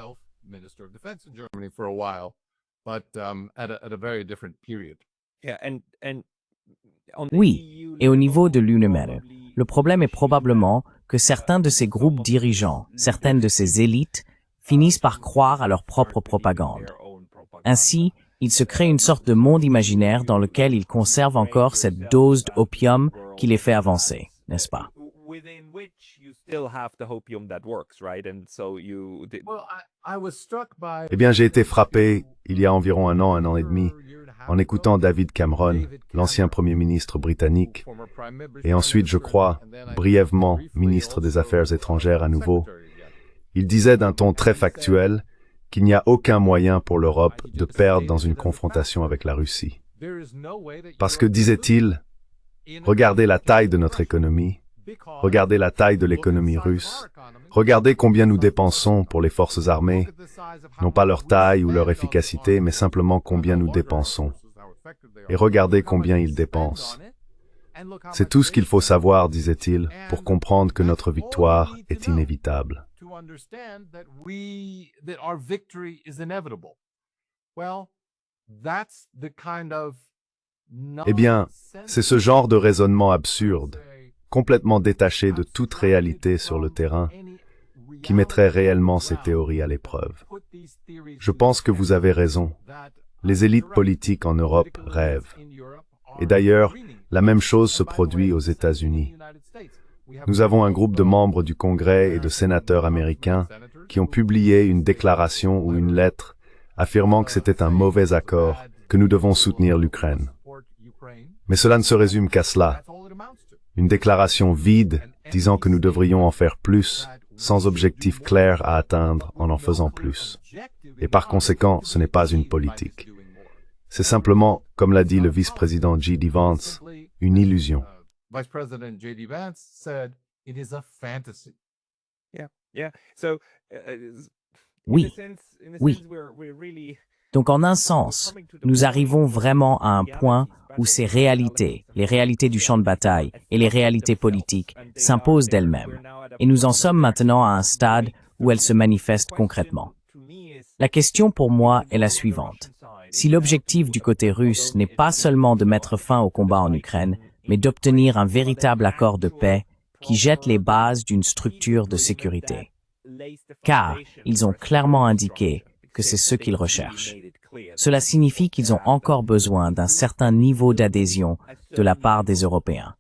Oui, et au niveau de l'UNEMER, le problème est probablement que certains de ces groupes dirigeants, certaines de ces élites, finissent par croire à leur propre propagande. Ainsi, il se crée une sorte de monde imaginaire dans lequel ils conservent encore cette dose d'opium qui les fait avancer, n'est-ce pas? Eh bien, j'ai été frappé, il y a environ un an et demi, en écoutant David Cameron, l'ancien Premier ministre britannique, et ensuite, je crois, brièvement, ministre des Affaires étrangères à nouveau. Il disait d'un ton très factuel qu'il n'y a aucun moyen pour l'Europe de perdre dans une confrontation avec la Russie. Parce que, disait-il, regardez la taille de notre économie, regardez la taille de l'économie russe, regardez combien nous dépensons pour les forces armées, non pas leur taille ou leur efficacité, mais simplement combien nous dépensons. Et regardez combien ils dépensent. C'est tout ce qu'il faut savoir, disait-il, pour comprendre que notre victoire est inévitable. Eh bien, c'est ce genre de raisonnement absurde, complètement détaché de toute réalité sur le terrain, qui mettrait réellement ces théories à l'épreuve. Je pense que vous avez raison. Les élites politiques en Europe rêvent. Et d'ailleurs, la même chose se produit aux États-Unis. Nous avons un groupe de membres du Congrès et de sénateurs américains qui ont publié une déclaration ou une lettre affirmant que c'était un mauvais accord, que nous devons soutenir l'Ukraine. Mais cela ne se résume qu'à cela. Une déclaration vide disant que nous devrions en faire plus, sans objectif clair à atteindre en faisant plus. Et par conséquent, ce n'est pas une politique. C'est simplement, comme l'a dit le vice-président J.D. Vance, une illusion. Oui, oui. Donc en un sens, nous arrivons vraiment à un point où ces réalités, les réalités du champ de bataille et les réalités politiques s'imposent d'elles-mêmes. Et nous en sommes maintenant à un stade où elles se manifestent concrètement. La question pour moi est la suivante. Si l'objectif du côté russe n'est pas seulement de mettre fin au combat en Ukraine, mais d'obtenir un véritable accord de paix qui jette les bases d'une structure de sécurité. Car ils ont clairement indiqué que c'est ce qu'ils recherchent. Cela signifie qu'ils ont encore besoin d'un certain niveau d'adhésion de la part des Européens.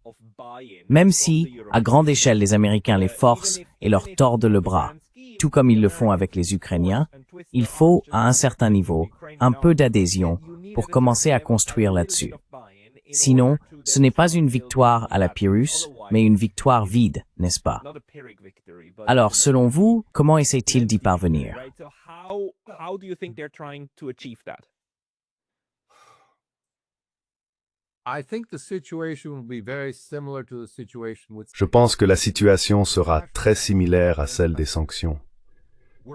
Même si, à grande échelle, les Américains les forcent et leur tordent le bras, tout comme ils le font avec les Ukrainiens, il faut, à un certain niveau, un peu d'adhésion pour commencer à construire là-dessus. Sinon, ce n'est pas une victoire à la Pyrrhus, mais une victoire vide, n'est-ce pas? Alors, selon vous, comment essaient-ils d'y parvenir? Je pense que la situation sera très similaire à celle des sanctions.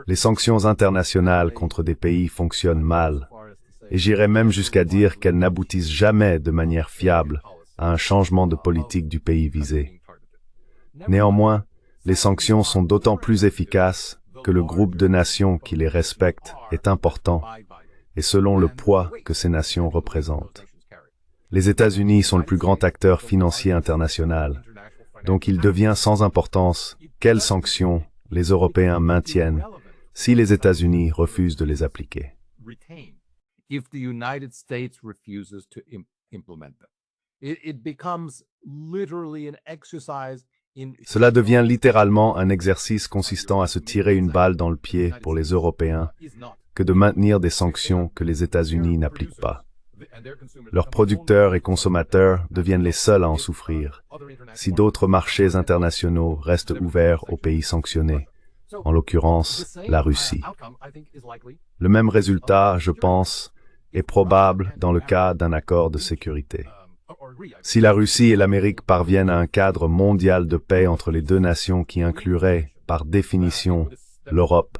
Les sanctions internationales contre des pays fonctionnent mal, et j'irais même jusqu'à dire qu'elles n'aboutissent jamais de manière fiable à un changement de politique du pays visé. Néanmoins, les sanctions sont d'autant plus efficaces que le groupe de nations qui les respectent est important, et selon le poids que ces nations représentent. Les États-Unis sont le plus grand acteur financier international, donc il devient sans importance quelles sanctions les Européens maintiennent si les États-Unis refusent de les appliquer. Cela devient littéralement un exercice consistant à se tirer une balle dans le pied pour les Européens que de maintenir des sanctions que les États-Unis n'appliquent pas. Leurs producteurs et consommateurs deviennent les seuls à en souffrir si d'autres marchés internationaux restent ouverts aux pays sanctionnés, en l'occurrence la Russie. Le même résultat, je pense, est probable dans le cas d'un accord de sécurité. Si la Russie et l'Amérique parviennent à un cadre mondial de paix entre les deux nations qui inclurait, par définition, l'Europe,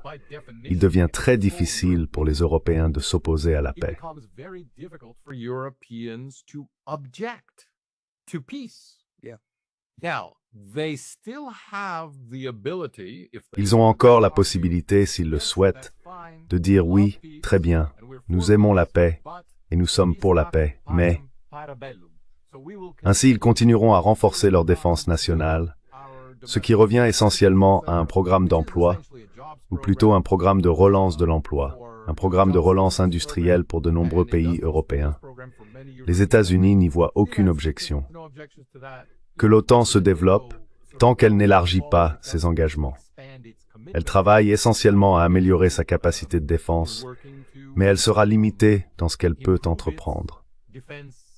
il devient très difficile pour les Européens de s'opposer à la paix. Ils ont encore la possibilité, s'ils le souhaitent, de dire oui, très bien, nous aimons la paix et nous sommes pour la paix, mais... Ainsi, ils continueront à renforcer leur défense nationale, ce qui revient essentiellement à un programme d'emploi, ou plutôt un programme de relance de l'emploi, un programme de relance industrielle pour de nombreux pays européens. Les États-Unis n'y voient aucune objection. Que l'OTAN se développe tant qu'elle n'élargit pas ses engagements. Elle travaille essentiellement à améliorer sa capacité de défense, mais elle sera limitée dans ce qu'elle peut entreprendre.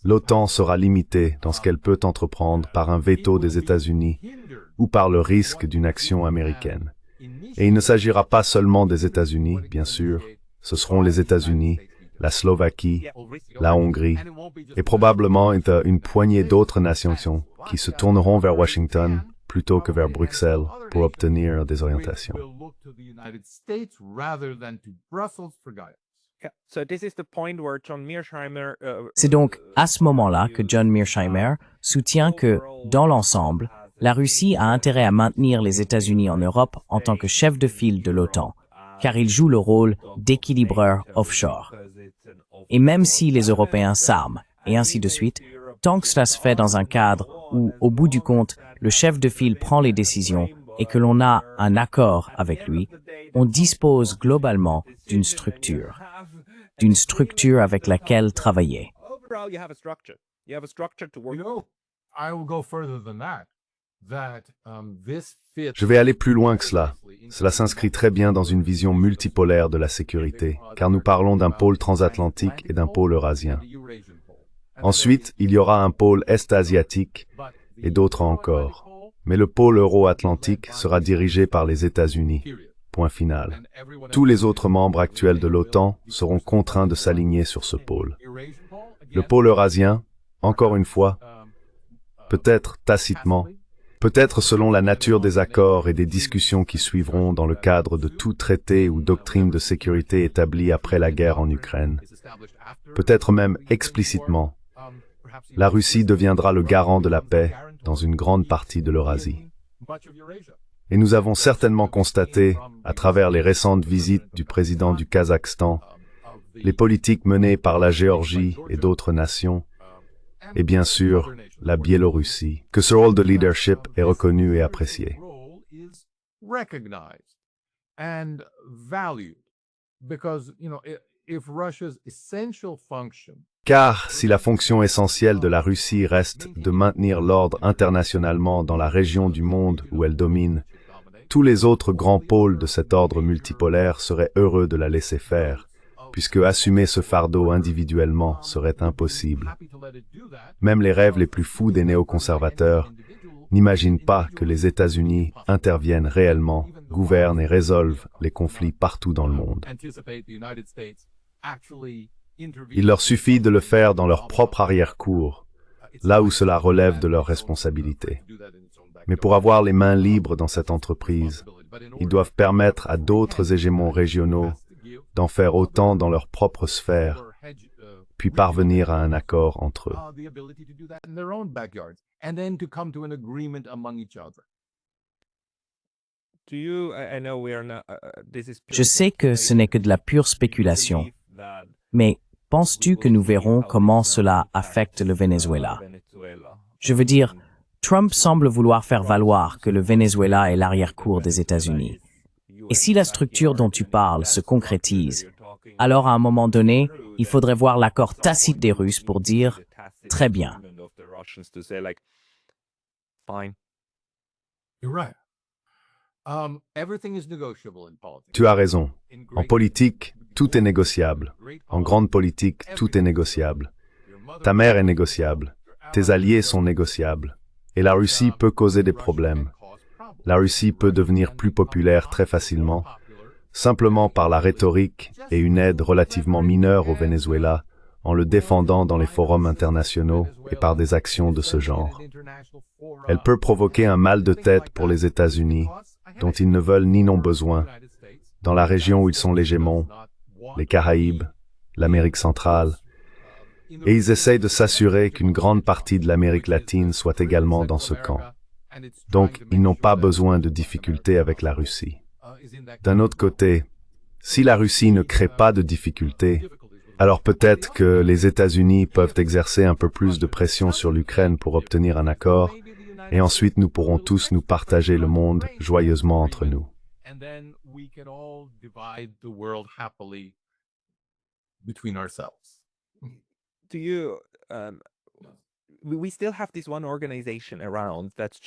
L'OTAN sera limitée dans ce qu'elle peut entreprendre par un veto des États-Unis ou par le risque d'une action américaine. Et il ne s'agira pas seulement des États-Unis, bien sûr, ce seront les États-Unis, la Slovaquie, la Hongrie, et probablement une poignée d'autres nations qui se tourneront vers Washington plutôt que vers Bruxelles pour obtenir des orientations. So this is the point where John Mearsheimer. C'est donc à ce moment-là que John Mearsheimer soutient que, dans l'ensemble, la Russie a intérêt à maintenir les États-Unis en Europe en tant que chef de file de l'OTAN, car il joue le rôle d'équilibreur offshore. Et même si les Européens s'arment, et ainsi de suite, tant que cela se fait dans un cadre où, au bout du compte, le chef de file prend les décisions et que l'on a un accord avec lui, on dispose globalement d'une structure avec laquelle travailler. Overall, you have a structure. You have a structure to work. You know, I will go further than that. This fits. Je vais aller plus loin que cela. Cela s'inscrit très bien dans une vision multipolaire de la sécurité, car nous parlons d'un pôle transatlantique et d'un pôle eurasien. Ensuite, il y aura un pôle est-asiatique et d'autres encore. Mais le pôle euro-atlantique sera dirigé par les États-Unis. Point final. Tous les autres membres actuels de l'OTAN seront contraints de s'aligner sur ce pôle. Le pôle eurasien, encore une fois, peut-être tacitement, peut-être selon la nature des accords et des discussions qui suivront dans le cadre de tout traité ou doctrine de sécurité établie après la guerre en Ukraine. Peut-être même explicitement, la Russie deviendra le garant de la paix dans une grande partie de l'Eurasie. Et nous avons certainement constaté, à travers les récentes visites du président du Kazakhstan, les politiques menées par la Géorgie et d'autres nations, et bien sûr, la Biélorussie, que ce rôle de leadership est reconnu et apprécié. Car si la fonction essentielle de la Russie reste de maintenir l'ordre internationalement dans la région du monde où elle domine, tous les autres grands pôles de cet ordre multipolaire seraient heureux de la laisser faire, puisque assumer ce fardeau individuellement serait impossible. Même les rêves les plus fous des néoconservateurs n'imaginent pas que les États-Unis interviennent réellement, gouvernent et résolvent les conflits partout dans le monde. Il leur suffit de le faire dans leur propre arrière-cour, là où cela relève de leur responsabilité. Mais pour avoir les mains libres dans cette entreprise, ils doivent permettre à d'autres hégémons régionaux d'en faire autant dans leur propre sphère, puis parvenir à un accord entre eux. Je sais que ce n'est que de la pure spéculation, mais penses-tu que nous verrons comment cela affecte le Venezuela? Je veux dire, Trump semble vouloir faire valoir que le Venezuela est l'arrière-cour des États-Unis. Et si la structure dont tu parles se concrétise, alors à un moment donné, il faudrait voir l'accord tacite des Russes pour dire « très bien ». Tu as raison. En politique, tout est négociable. En grande politique, tout est négociable. Ta mère est négociable. Tes alliés sont négociables. Et la Russie peut causer des problèmes. La Russie peut devenir plus populaire très facilement, simplement par la rhétorique et une aide relativement mineure au Venezuela, en le défendant dans les forums internationaux et par des actions de ce genre. Elle peut provoquer un mal de tête pour les États-Unis, dont ils ne veulent ni n'ont besoin, dans la région où ils sont l'hégémon, les Caraïbes, l'Amérique centrale, et ils essayent de s'assurer qu'une grande partie de l'Amérique latine soit également dans ce camp. Donc, ils n'ont pas besoin de difficultés avec la Russie. D'un autre côté, si la Russie ne crée pas de difficultés, alors peut-être que les États-Unis peuvent exercer un peu plus de pression sur l'Ukraine pour obtenir un accord, et ensuite nous pourrons tous nous partager le monde joyeusement entre nous.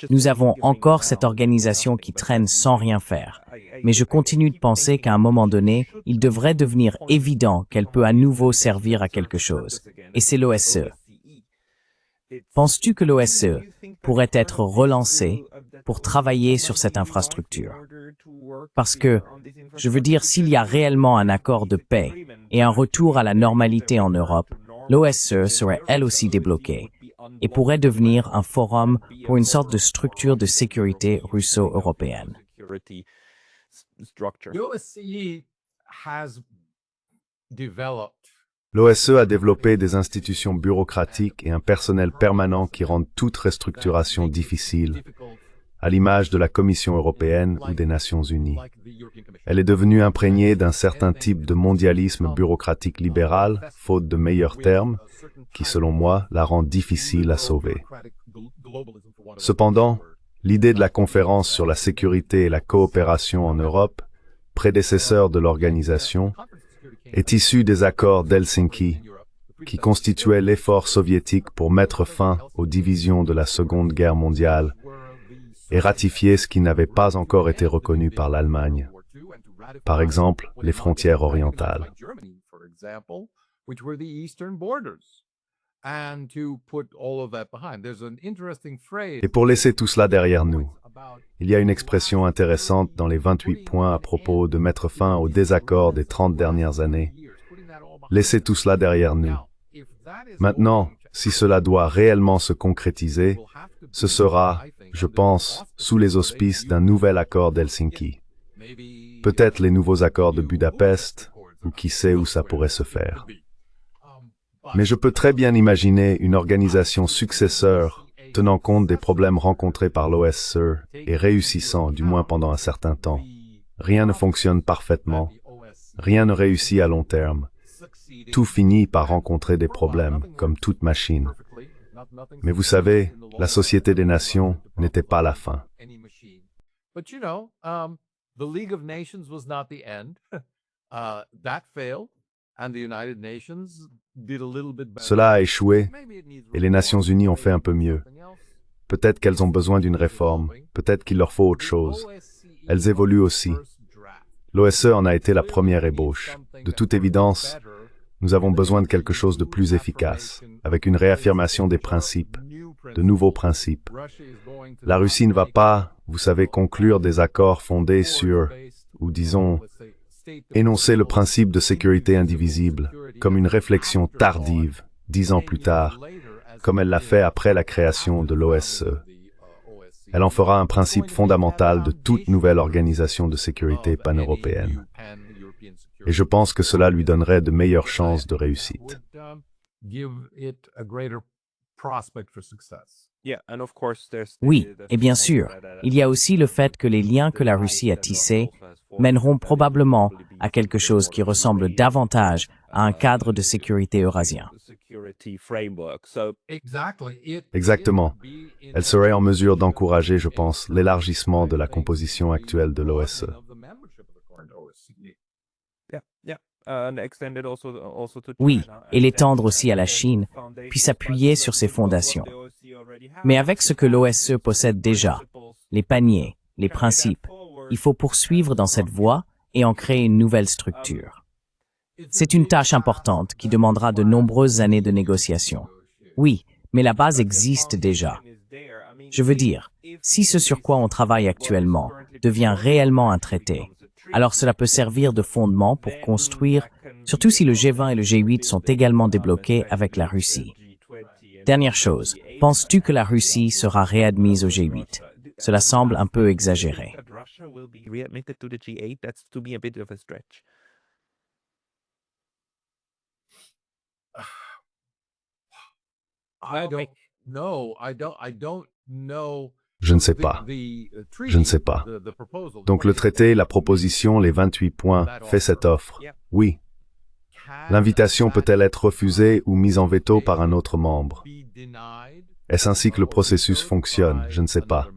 Nous avons encore cette organisation qui traîne sans rien faire. Mais je continue de penser qu'à un moment donné, il devrait devenir évident qu'elle peut à nouveau servir à quelque chose. Et c'est l'OSCE. Penses-tu que l'OSCE pourrait être relancé pour travailler sur cette infrastructure? Parce que, je veux dire, s'il y a réellement un accord de paix et un retour à la normalité en Europe, l'OSCE serait elle aussi débloquée et pourrait devenir un forum pour une sorte de structure de sécurité russo-européenne. developed L'OSCE a développé des institutions bureaucratiques et un personnel permanent qui rendent toute restructuration difficile, à l'image de la Commission européenne ou des Nations unies. Elle est devenue imprégnée d'un certain type de mondialisme bureaucratique libéral, faute de meilleurs termes, qui, selon moi, la rend difficile à sauver. Cependant, l'idée de la conférence sur la sécurité et la coopération en Europe, prédécesseur de l'organisation, est issue des accords d'Helsinki, qui constituaient l'effort soviétique pour mettre fin aux divisions de la Seconde Guerre mondiale et ratifier ce qui n'avait pas encore été reconnu par l'Allemagne, par exemple les frontières orientales. Et pour laisser tout cela derrière nous, il y a une expression intéressante dans les 28 points à propos de mettre fin aux désaccords des 30 dernières années. Laissez tout cela derrière nous. Maintenant, si cela doit réellement se concrétiser, ce sera, je pense, sous les auspices d'un nouvel accord d'Helsinki. Peut-être les nouveaux accords de Budapest, ou qui sait où ça pourrait se faire. Mais je peux très bien imaginer une organisation successeur tenant compte des problèmes rencontrés par l'OSCE et réussissant, du moins pendant un certain temps. Rien ne fonctionne parfaitement, rien ne réussit à long terme. Tout finit par rencontrer des problèmes, comme toute machine. Mais vous savez, la Société des Nations n'était pas la fin. But you know, the League of Nations was not the end. That failed, and the United Nations did a little bit better. Cela a échoué, et les Nations Unies ont fait un peu mieux. Peut-être qu'elles ont besoin d'une réforme, peut-être qu'il leur faut autre chose. Elles évoluent aussi. L'OSCE en a été la première ébauche. De toute évidence, nous avons besoin de quelque chose de plus efficace, avec une réaffirmation des principes, de nouveaux principes. La Russie ne va pas, vous savez, conclure des accords fondés sur, ou disons, énoncer le principe de sécurité indivisible, comme une réflexion tardive, 10 ans plus tard, comme elle l'a fait après la création de l'OSCE. Elle en fera un principe fondamental de toute nouvelle organisation de sécurité pan-européenne. Et je pense que cela lui donnerait de meilleures chances de réussite. Oui, et bien sûr, il y a aussi le fait que les liens que la Russie a tissés mèneront probablement à quelque chose qui ressemble davantage à un cadre de sécurité eurasien. Exactement. Elle serait en mesure d'encourager, je pense, l'élargissement de la composition actuelle de l'OSCE. Oui, et l'étendre aussi à la Chine, puis s'appuyer sur ses fondations. Mais avec ce que l'OSCE possède déjà, les paniers, les principes, il faut poursuivre dans cette voie et en créer une nouvelle structure. C'est une tâche importante qui demandera de nombreuses années de négociations. Oui, mais la base existe déjà. Je veux dire, si ce sur quoi on travaille actuellement devient réellement un traité, alors cela peut servir de fondement pour construire, surtout si le G20 et le G8 sont également débloqués avec la Russie. Dernière chose, penses-tu que la Russie sera réadmise au G8? Cela semble un peu exagéré. Je ne sais pas. Je ne sais pas. Donc le traité, la proposition, les 28 points, fait cette offre. Oui. L'invitation peut-elle être refusée ou mise en veto par un autre membre? Est-ce ainsi que le processus fonctionne? Je ne sais pas.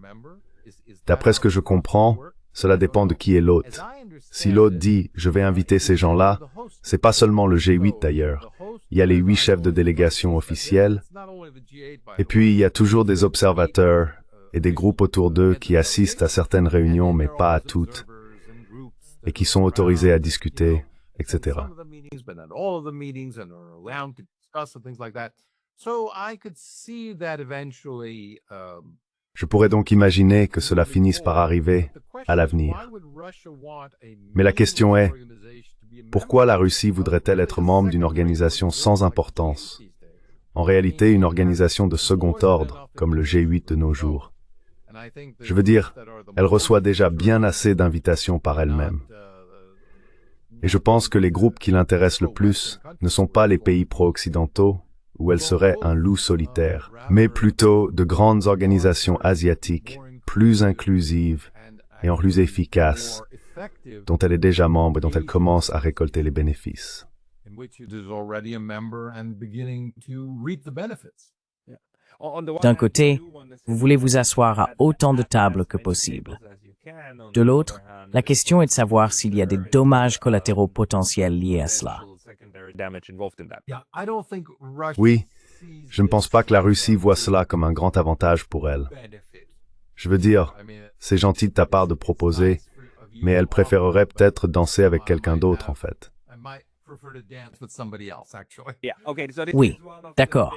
D'après ce que je comprends, cela dépend de qui est l'hôte. Si l'hôte dit « je vais inviter ces gens-là », c'est pas seulement le G8 d'ailleurs. Il y a les 8 chefs de délégation officiels, et puis il y a toujours des observateurs et des groupes autour d'eux qui assistent à certaines réunions, mais pas à toutes, et qui sont autorisés à discuter, etc. Je pourrais donc imaginer que cela finisse par arriver à l'avenir. Mais la question est, pourquoi la Russie voudrait-elle être membre d'une organisation sans importance? En réalité, une organisation de second ordre, comme le G8 de nos jours. Je veux dire, elle reçoit déjà bien assez d'invitations par elle-même. Et je pense que les groupes qui l'intéressent le plus ne sont pas les pays pro-occidentaux, où elle serait un loup solitaire, mais plutôt de grandes organisations asiatiques, plus inclusives et en plus efficaces, dont elle est déjà membre et dont elle commence à récolter les bénéfices. in which it is already a member and beginning to reap the benefits. D'un côté, vous voulez vous asseoir à autant de tables que possible. De l'autre, la question est de savoir s'il y a des dommages collatéraux potentiels liés à cela. Yeah, I don't think Russia Oui, je ne pense pas que la Russie voit cela comme un grand avantage pour elle. benefit. Je veux dire, c'est gentil de ta part de proposer, mais elle préférerait peut-être danser avec quelqu'un d'autre en fait. I might prefer to dance with somebody else, actually. Oui, d'accord.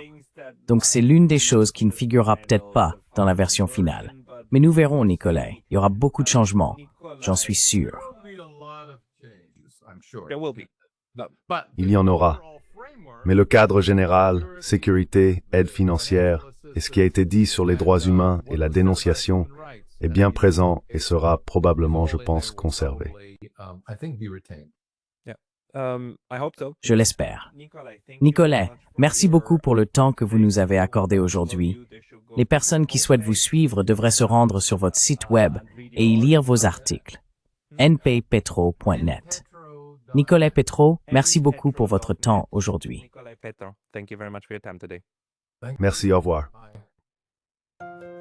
Donc c'est l'une des choses qui ne figurera peut-être pas dans la version finale. Mais nous verrons, Nicolas. Il y aura beaucoup de changements. J'en suis sûr. There'll be a lot of changes, I'm sure. There will be. But Il y en aura. Mais le cadre général, sécurité, aide financière, et ce qui a été dit sur les droits humains et la dénonciation est bien présent et sera probablement, je pense, conservé. I think be retained. I hope so. Je l'espère. Nicolas, merci beaucoup pour le temps que vous nous avez accordé aujourd'hui. Les personnes qui souhaitent vous suivre devraient se rendre sur votre site web et y lire vos articles. nppetro.net. Nicolas Petro, merci beaucoup pour votre temps aujourd'hui. Nikolai Petro, thank you very much for your time today. Thank Merci, au revoir. you.